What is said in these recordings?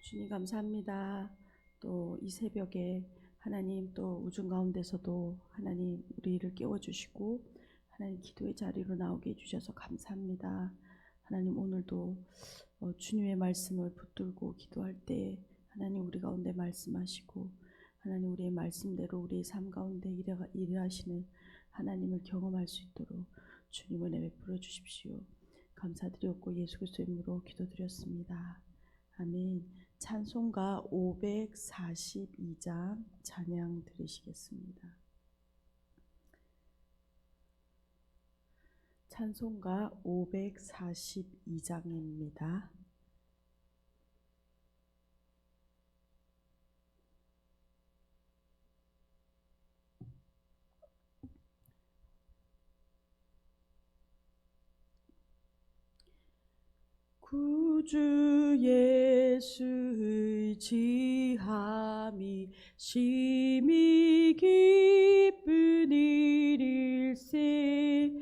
주님 감사합니다. 또 이 새벽에 하나님 또 우중 가운데서도 하나님 우리를 깨워주시고 하나님 기도의 자리로 나오게 해주셔서 감사합니다. 하나님 오늘도 주님의 말씀을 붙들고 기도할 때 하나님 우리 가운데 말씀하시고 하나님 우리의 말씀대로 우리의 삶 가운데 일하시는 하나님을 경험할 수 있도록 주님 은혜 베풀어 주십시오. 감사드렸고 예수 그리스도의 이름으로 기도드렸습니다. 아멘. 찬송가 542장 찬양 드리시겠습니다. 찬송가 542장입니다. 구주 예수의 지함이 심히 기쁜 일일세.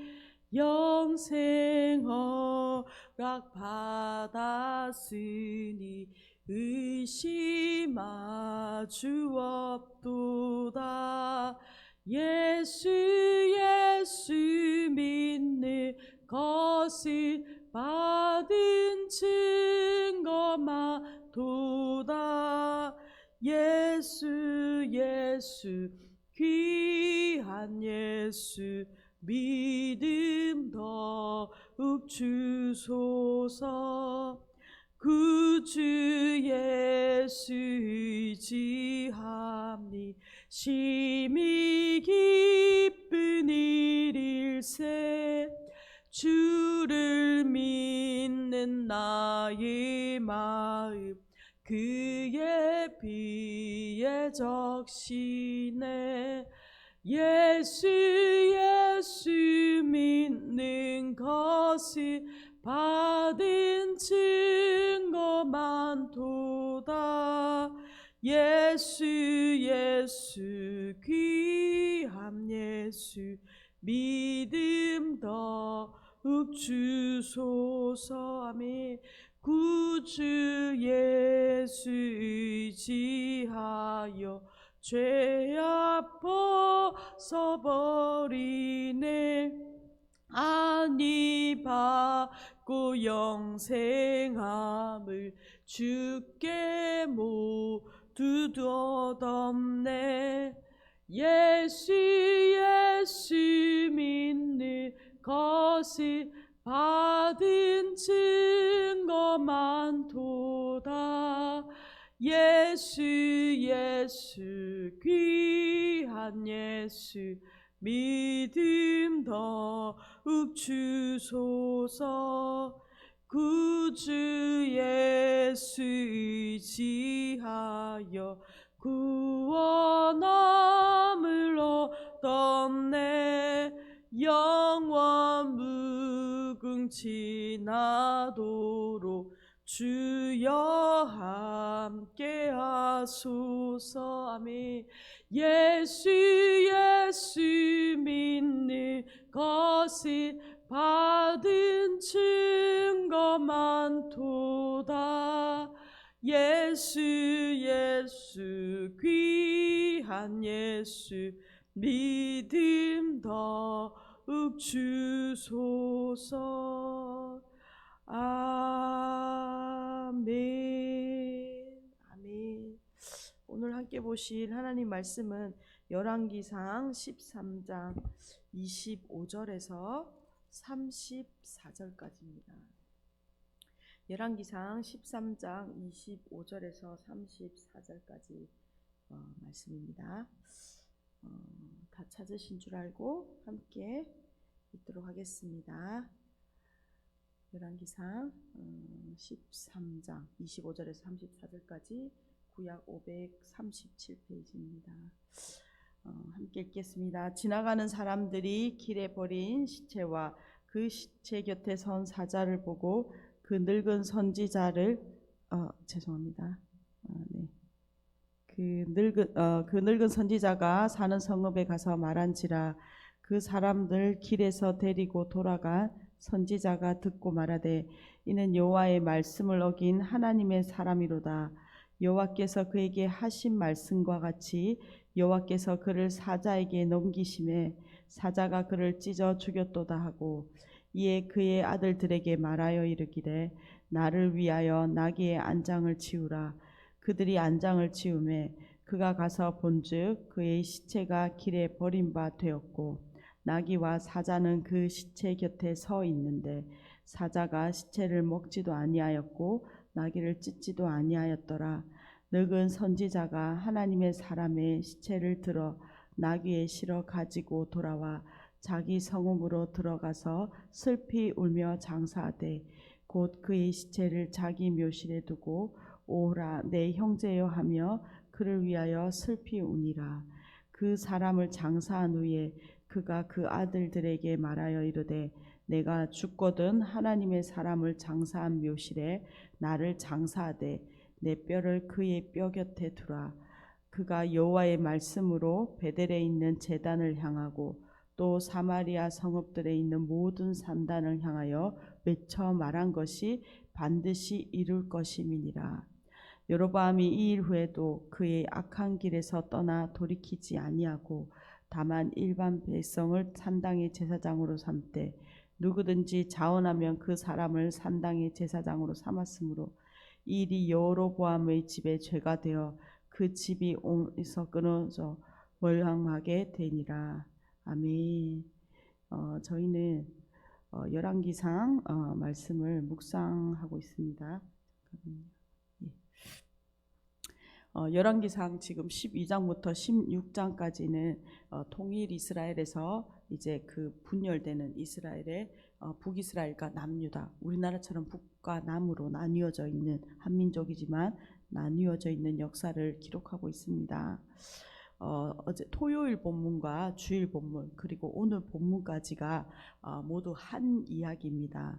영생 허락 받았으니 의심하 주 없도다. 예수 믿는 것을 받은 증거만 도다. 예수 귀한 예수 믿음 더욱 주소서. 구주 예수의 지함이 심히 기쁜 일일세. 주를 믿는 나의 마음 그의 피에 적시네. 예수 믿는 것을 받은 증거만 도다. 예수 귀한 예수 믿음 더욱 주소서. 아멘. 구주 예수 의지하여 죄악 벗어버리네. 아니 받고 영생함을 주께 모두 얻었네. 예수 믿는 것을 받은 증거만 도다. 예수 귀한 예수 믿음 더욱 주소서. 구주 예수 의지하여 구원함을 얻었네. 영원 무궁치 나도록 주여 함께 하소서. 아멘. 예수 믿는 것을 받은 증거만 도다. 예수 귀한 예수 믿음 더욱 주소서. 아멘. 아멘. 오늘 함께 보실 하나님 말씀은 열왕기상 13장 25절에서 34절까지입니다. 열왕기상 13장 25절에서 34절까지 말씀입니다. 다 찾으신 줄 알고 함께 읽도록 하겠습니다. 열왕기상 13장 25절에서 34절까지 구약 537페이지입니다. 함께 읽겠습니다. 지나가는 사람들이 길에 버린 시체와 그 시체 곁에 선 사자를 보고 그 늙은 선지자를 그 늙은 선지자가 사는 성읍에 가서 말한지라. 그 사람들 길에서 데리고 돌아간 선지자가 듣고 말하되 이는 여호와의 말씀을 어긴 하나님의 사람이로다. 여호와께서 그에게 하신 말씀과 같이 여호와께서 그를 사자에게 넘기심에 사자가 그를 찢어 죽였도다 하고 이에 그의 아들들에게 말하여 이르기를 나를 위하여 나귀의 안장을 치우라. 그들이 안장을 치우매 그가 가서 본즉 그의 시체가 길에 버린 바 되었고 나귀와 사자는 그 시체 곁에 서 있는데 사자가 시체를 먹지도 아니하였고 나귀를 찢지도 아니하였더라. 늙은 선지자가 하나님의 사람의 시체를 들어 나귀에 실어 가지고 돌아와 자기 성읍으로 들어가서 슬피 울며 장사하되 곧 그의 시체를 자기 묘실에 두고 오라 내 형제여 하며 그를 위하여 슬피 우니라. 그 사람을 장사한 후에 그가 그 아들들에게 말하여 이르되 내가 죽거든 하나님의 사람을 장사한 묘실에 나를 장사하되 내 뼈를 그의 뼈 곁에 두라. 그가 여호와의 말씀으로 베델에 있는 제단을 향하고 또 사마리아 성읍들에 있는 모든 산단을 향하여 외쳐 말한 것이 반드시 이룰 것임이니라. 여로보암이 이 일 후에도 그의 악한 길에서 떠나 돌이키지 아니하고 다만 일반 백성을 산당의 제사장으로 삼되 누구든지 자원하면 그 사람을 산당의 제사장으로 삼았으므로 이 일이 여로보암의 집에 죄가 되어 그 집이 온에서 끊어져 멸망하게 되니라. 아멘. 저희는 열왕기상 말씀을 묵상하고 있습니다. 열왕기상 지금 12장부터 16장까지는 통일 이스라엘에서 이제 그 분열되는 이스라엘의 북이스라엘과 남유다, 우리나라처럼 북과 남으로 나뉘어져 있는 한민족이지만 나뉘어져 있는 역사를 기록하고 있습니다. 어제 토요일 본문과 주일 본문 그리고 오늘 본문까지가 모두 한 이야기입니다.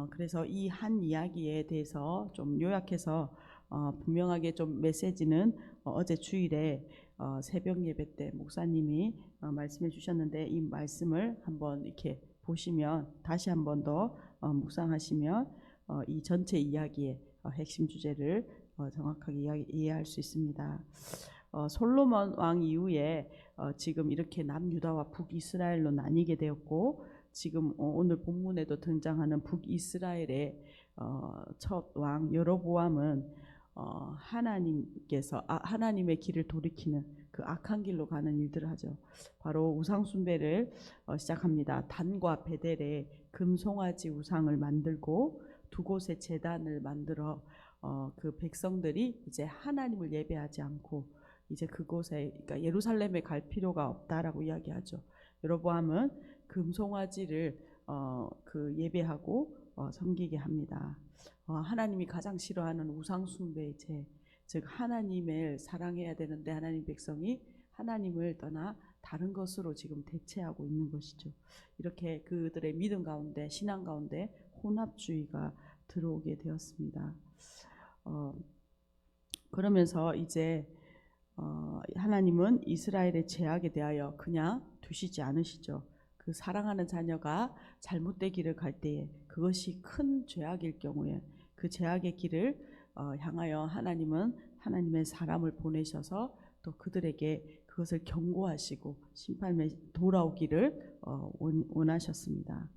그래서 이 한 이야기에 대해서 좀 요약해서 분명하게 좀 메시지는 어제 주일에 새벽 예배 때 목사님이 말씀해 주셨는데 이 말씀을 한번 이렇게 보시면 다시 한 번 더 묵상하시면 이 전체 이야기의 핵심 주제를 정확하게 이해할 수 있습니다. 솔로몬 왕 이후에 지금 이렇게 남유다와 북이스라엘로 나뉘게 되었고 지금 오늘 본문에도 등장하는 북이스라엘의 첫 왕 여로보암은 하나님께서 하나님의 길을 돌이키는 그 악한 길로 가는 일들을 하죠. 바로 우상 숭배를 시작합니다. 단과 베델에 금송아지 우상을 만들고 두 곳에 제단을 만들어 그 백성들이 이제 하나님을 예배하지 않고 이제 그곳에 그러니까 예루살렘에 갈 필요가 없다라고 이야기하죠. 여로보암은 금송아지를 그 예배하고 섬기게 합니다. 하나님이 가장 싫어하는 우상 숭배의 죄, 즉 하나님을 사랑해야 되는데 하나님 백성이 하나님을 떠나 다른 것으로 지금 대체하고 있는 것이죠. 이렇게 그들의 믿음 가운데 신앙 가운데 혼합주의가 들어오게 되었습니다. 그러면서 이제 하나님은 이스라엘의 죄악에 대하여 그냥 두시지 않으시죠. 그 사랑하는 자녀가 잘못된 길을 갈 때에 그것이 큰 죄악일 경우에 그 죄악의 길을 향하여 하나님은 하나님의 사람을 보내셔서 또 그들에게 그것을 경고하시고 심판에 돌아오기를 원하셨습니다.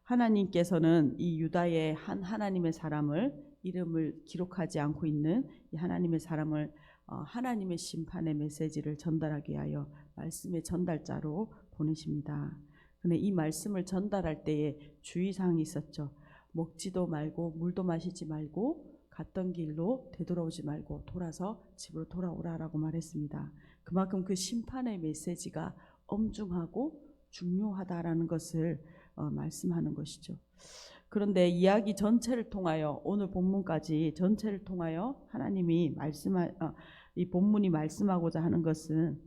하나님께서는 이 유다의 한 하나님의 사람을 이름을 기록하지 않고 있는 이 하나님의 사람을 하나님의 심판의 메시지를 전달하기 위하여 말씀의 전달자로 보내십니다. 근데 이 말씀을 전달할 때에 주의사항이 있었죠. 먹지도 말고 물도 마시지 말고 갔던 길로 되돌아오지 말고 돌아서 집으로 돌아오라라고 말했습니다. 그만큼 그 심판의 메시지가 엄중하고 중요하다라는 것을 말씀하는 것이죠. 그런데 이야기 전체를 통하여 오늘 본문까지 전체를 통하여 하나님이 이 본문이 말씀하고자 하는 것은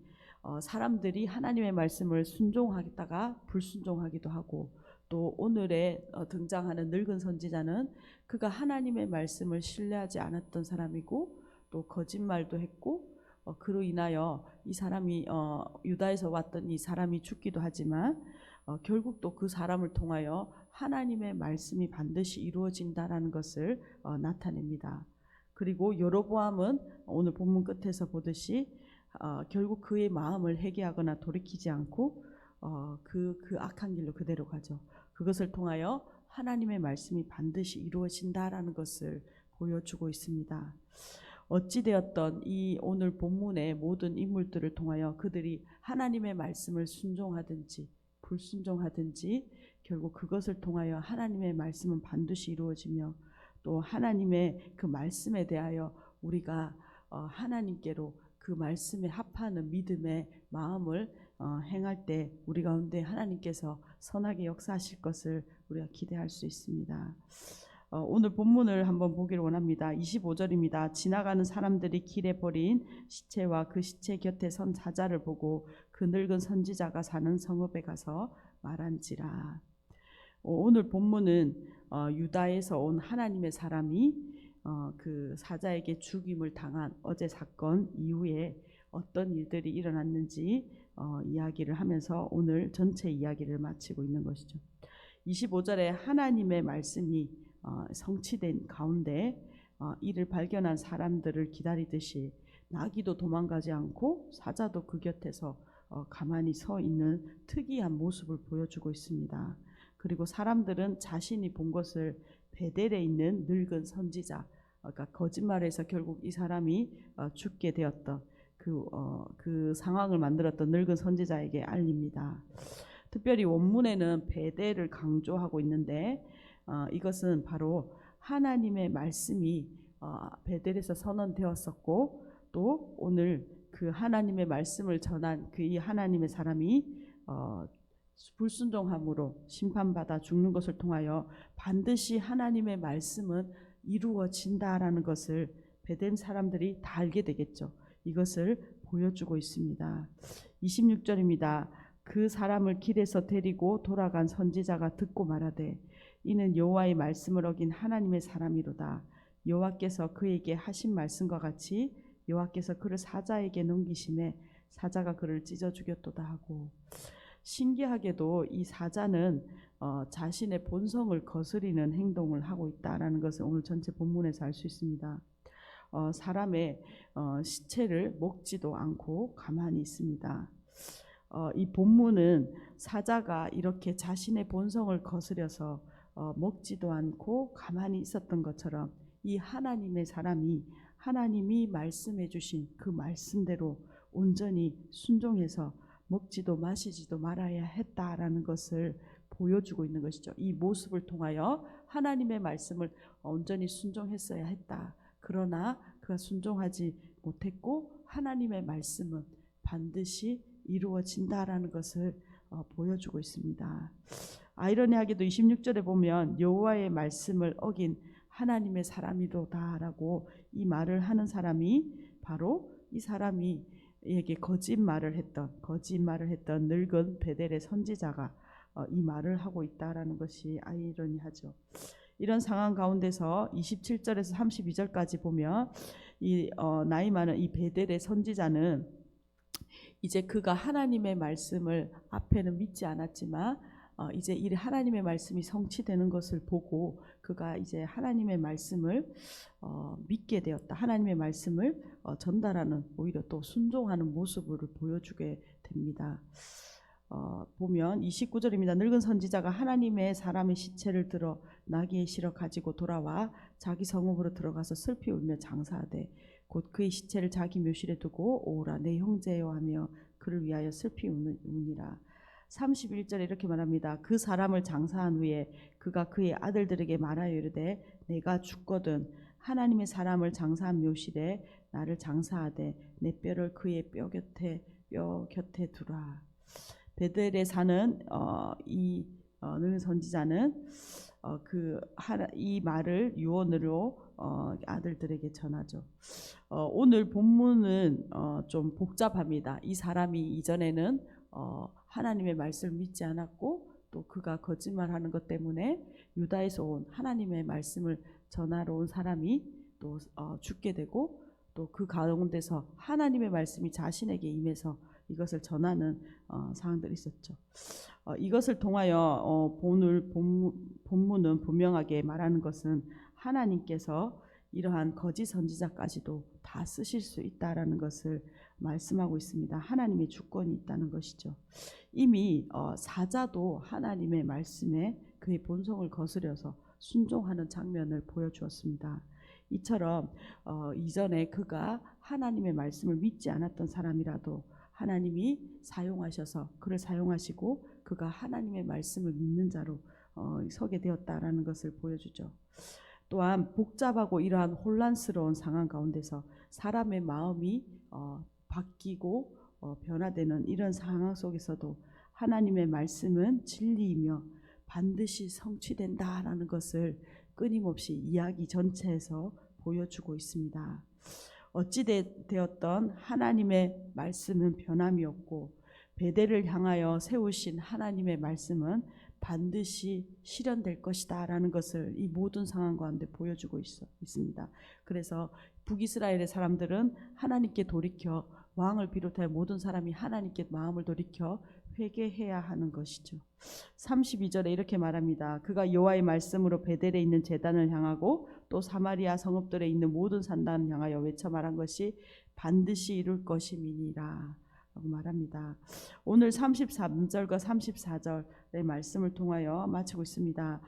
사람들이 하나님의 말씀을 순종하다가 불순종하기도 하고 또 오늘에 등장하는 늙은 선지자는 그가 하나님의 말씀을 신뢰하지 않았던 사람이고 또 거짓말도 했고 그로 인하여 이 사람이 유다에서 왔던 이 사람이 죽기도 하지만 결국 또 그 사람을 통하여 하나님의 말씀이 반드시 이루어진다라는 것을 나타냅니다. 그리고 여로보암은 오늘 본문 끝에서 보듯이 결국 그의 마음을 회개하거나 돌이키지 않고 그 악한 길로 그대로 가죠. 그것을 통하여 하나님의 말씀이 반드시 이루어진다라는 것을 보여주고 있습니다. 어찌되었던 이 오늘 본문의 모든 인물들을 통하여 그들이 하나님의 말씀을 순종하든지 불순종하든지 결국 그것을 통하여 하나님의 말씀은 반드시 이루어지며 또 하나님의 그 말씀에 대하여 우리가 하나님께로 그 말씀에 합하는 믿음의 마음을 행할 때 우리 가운데 하나님께서 선하게 역사하실 것을 우리가 기대할 수 있습니다. 오늘 본문을 한번 보기를 원합니다. 25절입니다. 지나가는 사람들이 길에 버린 시체와 그 시체 곁에 선 사자를 보고 그 늙은 선지자가 사는 성읍에 가서 말한지라. 오늘 본문은 유다에서 온 하나님의 사람이 그 사자에게 죽임을 당한 어제 사건 이후에 어떤 일들이 일어났는지 이야기를 하면서 오늘 전체 이야기를 마치고 있는 것이죠. 25절에 하나님의 말씀이 성취된 가운데 이를 발견한 사람들을 기다리듯이 나귀도 도망가지 않고 사자도 그 곁에서 가만히 서 있는 특이한 모습을 보여주고 있습니다. 그리고 사람들은 자신이 본 것을 베델에 있는 늙은 선지자, 그러니까 거짓말해서 결국 이 사람이 죽게 되었던 그 상황을 만들었던 늙은 선지자에게 알립니다. 특별히 원문에는 베델을 강조하고 있는데 이것은 바로 하나님의 말씀이 베델에서 선언되었었고 또 오늘 그 하나님의 말씀을 전한 그 이 하나님의 사람이 불순종함으로 심판받아 죽는 것을 통하여 반드시 하나님의 말씀은 이루어진다라는 것을 베델 사람들이 다 알게 되겠죠. 이것을 보여주고 있습니다. 26절입니다. 그 사람을 길에서 데리고 돌아간 선지자가 듣고 말하되 이는 여호와의 말씀을 어긴 하나님의 사람이로다. 여호와께서 그에게 하신 말씀과 같이 여호와께서 그를 사자에게 넘기심에 사자가 그를 찢어 죽였도다 하고, 신기하게도 이 사자는 자신의 본성을 거스리는 행동을 하고 있다라는 것을 오늘 전체 본문에서 알 수 있습니다. 사람의 시체를 먹지도 않고 가만히 있습니다. 이 본문은 사자가 이렇게 자신의 본성을 거스려서 먹지도 않고 가만히 있었던 것처럼 이 하나님의 사람이 하나님이 말씀해 주신 그 말씀대로 온전히 순종해서 먹지도 마시지도 말아야 했다라는 것을 보여주고 있는 것이죠. 이 모습을 통하여 하나님의 말씀을 온전히 순종했어야 했다. 그러나 그가 순종하지 못했고 하나님의 말씀은 반드시 이루어진다라는 것을 보여주고 있습니다. 아이러니하게도 26절에 보면 여호와의 말씀을 어긴 하나님의 사람이로다라고 이 말을 하는 사람이 바로 이 사람이 에게 거짓말을 했던 늙은 베델의 선지자가 이 말을 하고 있다라는 것이 아이러니하죠. 이런 상황 가운데서 27절에서 32절까지 보면 이 나이 많은 이 베델의 선지자는 이제 그가 하나님의 말씀을 앞에는 믿지 않았지만 이제 이 하나님의 말씀이 성취되는 것을 보고 그가 이제 하나님의 말씀을 믿게 되었다. 하나님의 말씀을 전달하는 오히려 또 순종하는 모습을 보여주게 됩니다. 보면 29절입니다. 늙은 선지자가 하나님의 사람의 시체를 들어 나귀에 실어 가지고 돌아와 자기 성읍으로 들어가서 슬피 울며 장사하되 곧 그의 시체를 자기 묘실에 두고 오라 내 형제여 하며 그를 위하여 슬피 우니라. 31절에 이렇게 말합니다. 그 사람을 장사한 후에 그가 그의 아들들에게 말하여 이르되 내가 죽거든 하나님의 사람을 장사한 묘실에 나를 장사하되 내 뼈를 그의 뼈 곁에 두라. 베델에 사는 이 늙은 선지자는 이 말을 유언으로 아들들에게 전하죠. 오늘 본문은 좀 복잡합니다. 이 사람이 이전에는 하나님의 말씀을 믿지 않았고 또 그가 거짓말하는 것 때문에 유다에서 온 하나님의 말씀을 전하러 온 사람이 또 죽게 되고 또 그 가운데서 하나님의 말씀이 자신에게 임해서 이것을 전하는 상황들이 있었죠. 이것을 통하여 오늘 본문은 분명하게 말하는 것은 하나님께서 이러한 거짓 선지자까지도 다 쓰실 수 있다라는 것을 말씀하고 있습니다. 하나님의 주권이 있다는 것이죠. 이미 사자도 하나님의 말씀에 그의 본성을 거스려서 순종하는 장면을 보여주었습니다. 이처럼 이전에 그가 하나님의 말씀을 믿지 않았던 사람이라도 하나님이 사용하셔서 그를 사용하시고 그가 하나님의 말씀을 믿는 자로 서게 되었다라는 것을 보여주죠. 또한 복잡하고 이러한 혼란스러운 상황 가운데서 사람의 마음이 바뀌고 변화되는 이런 상황 속에서도 하나님의 말씀은 진리이며 반드시 성취된다라는 것을 끊임없이 이야기 전체에서 보여주고 있습니다. 어찌되었던 하나님의 말씀은 변함이 없고 베델을 향하여 세우신 하나님의 말씀은 반드시 실현될 것이다 라는 것을 이 모든 상황 가운데 보여주고 있습니다. 그래서 북이스라엘의 사람들은 하나님께 돌이켜 왕을 비롯하여 모든 사람이 하나님께 마음을 돌이켜 회개해야 하는 것이죠. 32절에 이렇게 말합니다. 그가 여호와의 말씀으로 베델에 있는 제단을 향하고 또 사마리아 성읍들에 있는 모든 산단을 향하여 외쳐 말한 것이 반드시 이룰 것임이니라 라고 말합니다. 오늘 33절과 34절의 말씀을 통하여 마치고 있습니다.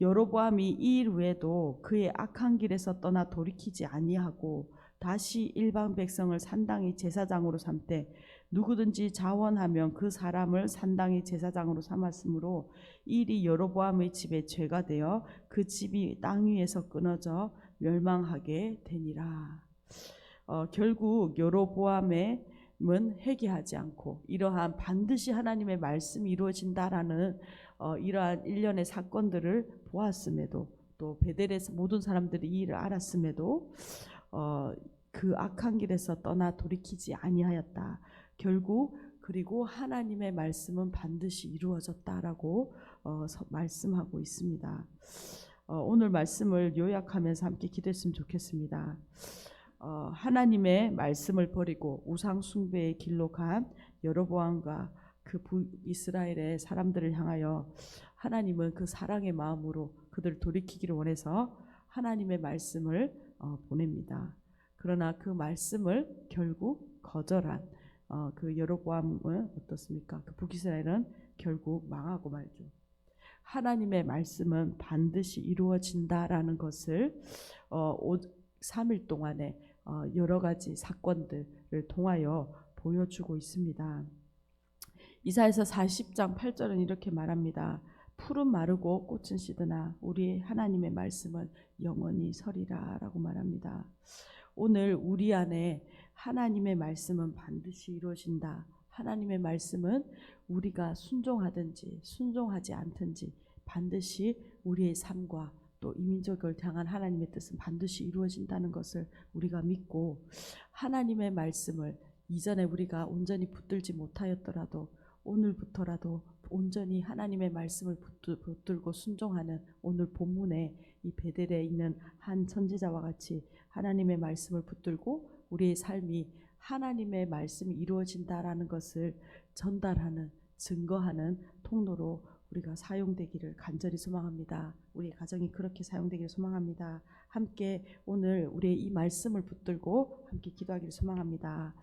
여로보암이 이 일 외에도 그의 악한 길에서 떠나 돌이키지 아니하고 다시 일반 백성을 산당의 제사장으로 삼되 누구든지 자원하면 그 사람을 산당의 제사장으로 삼았으므로 이 일이 여로보암의 집에 죄가 되어 그 집이 땅 위에서 끊어져 멸망하게 되니라. 결국 여로보암은 회개하지 않고 이러한 반드시 하나님의 말씀이 이루어진다라는 이러한 일련의 사건들을 보았음에도 또 베델에서 모든 사람들이 이 일을 알았음에도 그 악한 길에서 떠나 돌이키지 아니하였다. 결국 그리고 하나님의 말씀은 반드시 이루어졌다라고 말씀하고 있습니다. 오늘 말씀을 요약하면서 함께 기도했으면 좋겠습니다. 하나님의 말씀을 버리고 우상 숭배의 길로 간 여로보암과 그 북이스라엘의 사람들을 향하여 하나님은 그 사랑의 마음으로 그들을 돌이키기를 원해서 하나님의 말씀을 보냅니다. 그러나 그 말씀을 결국 거절한 그 여로보암은 어떻습니까? 그 북이스라엘은 결국 망하고 말죠. 하나님의 말씀은 반드시 이루어진다라는 것을 3일 동안에 여러 가지 사건들을 통하여 보여주고 있습니다. 이사야서 40장 8절은 이렇게 말합니다. 풀은 마르고 꽃은 시드나 우리 하나님의 말씀은 영원히 서리라 라고 말합니다. 오늘 우리 안에 하나님의 말씀은 반드시 이루어진다. 하나님의 말씀은 우리가 순종하든지 순종하지 않든지 반드시 우리의 삶과 또 이민족을 향한 하나님의 뜻은 반드시 이루어진다는 것을 우리가 믿고 하나님의 말씀을 이전에 우리가 온전히 붙들지 못하였더라도 오늘부터라도 온전히 하나님의 말씀을 붙들고 순종하는 오늘 본문에 이 베델에 있는 한 선지자와 같이 하나님의 말씀을 붙들고 우리의 삶이 하나님의 말씀이 이루어진다라는 것을 전달하는 증거하는 통로로 우리가 사용되기를 간절히 소망합니다. 우리의 가정이 그렇게 사용되기를 소망합니다. 함께 오늘 우리의 이 말씀을 붙들고 함께 기도하기를 소망합니다.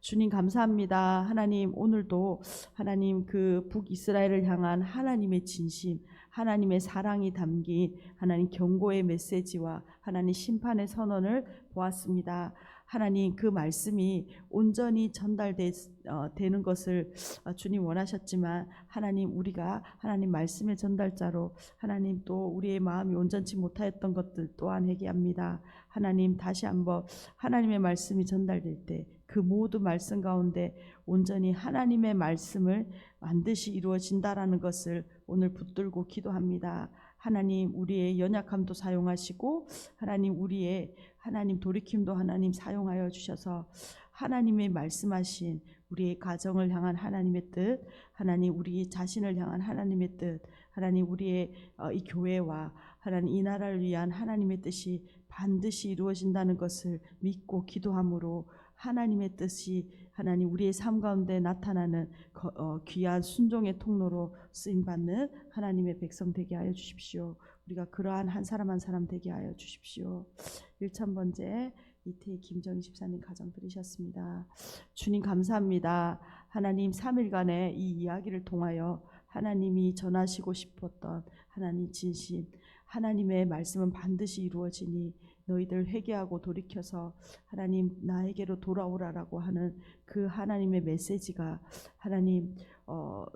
주님 감사합니다. 하나님 오늘도 하나님 그 북이스라엘을 향한 하나님의 진심, 하나님의 사랑이 담긴 하나님 경고의 메시지와 하나님 심판의 선언을 보았습니다. 하나님 그 말씀이 온전히 전달되는 것을 주님 원하셨지만 하나님 우리가 하나님 말씀의 전달자로 하나님 또 우리의 마음이 온전치 못하였던 것들 또한 회개합니다. 하나님 다시 한번 하나님의 말씀이 전달될 때 그 모든 말씀 가운데 온전히 하나님의 말씀을 반드시 이루어진다라는 것을 오늘 붙들고 기도합니다. 하나님 우리의 연약함도 사용하시고 하나님 우리의 하나님 돌이킴도 하나님 사용하여 주셔서 하나님의 말씀하신 우리의 가정을 향한 하나님의 뜻, 하나님 우리 자신을 향한 하나님의 뜻, 하나님 우리의 이 교회와 하나님 이 나라를 위한 하나님의 뜻이 반드시 이루어진다는 것을 믿고 기도함으로 하나님의 뜻이 하나님 우리의 삶 가운데 나타나는 귀한 순종의 통로로 쓰임받는 하나님의 백성 되게 하여 주십시오. 우리가 그러한 한 사람 한 사람 되게 하여 주십시오. 1000번째 이태희 김정희 집사님 가정 들으셨습니다. 주님 감사합니다. 하나님 3일간의 이 이야기를 통하여 하나님이 전하시고 싶었던 하나님 진심, 하나님의 말씀은 반드시 이루어지니 너희들 회개하고 돌이켜서 하나님 나에게로 돌아오라라고 하는 그 하나님의 메시지가 하나님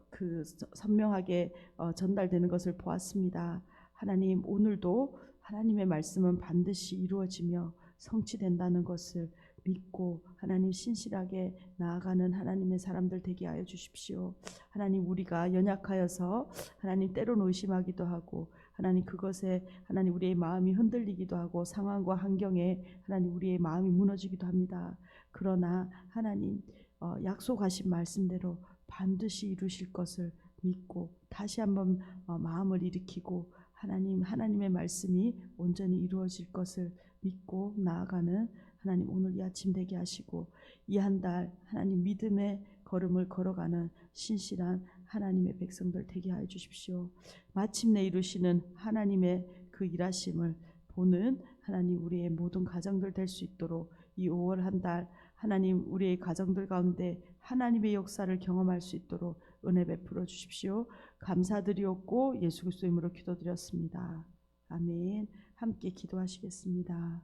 그 선명하게 전달되는 것을 보았습니다. 하나님 오늘도 하나님의 말씀은 반드시 이루어지며 성취된다는 것을 믿고 하나님 신실하게 나아가는 하나님의 사람들 되게 하여 주십시오. 하나님 우리가 연약하여서 하나님 때로는 의심하기도 하고 하나님 그것에 하나님 우리의 마음이 흔들리기도 하고 상황과 환경에 하나님 우리의 마음이 무너지기도 합니다. 그러나 하나님 약속하신 말씀대로 반드시 이루실 것을 믿고 다시 한번 마음을 일으키고 하나님의 말씀이 온전히 이루어질 것을 믿고 나아가는 하나님 오늘 이 아침 되게 하시고 이 한 달 하나님 믿음의 걸음을 걸어가는 신실한 하나님의 백성들 되게 하여 주십시오. 마침내 이루시는 하나님의 그 일하심을 보는 하나님 우리의 모든 가정들 될 수 있도록 이 5월 한 달 하나님 우리의 가정들 가운데 하나님의 역사를 경험할 수 있도록 은혜 베풀어 주십시오. 감사드리옵고 예수 그리스도 이름으로 기도드렸습니다. 아멘. 함께 기도하시겠습니다.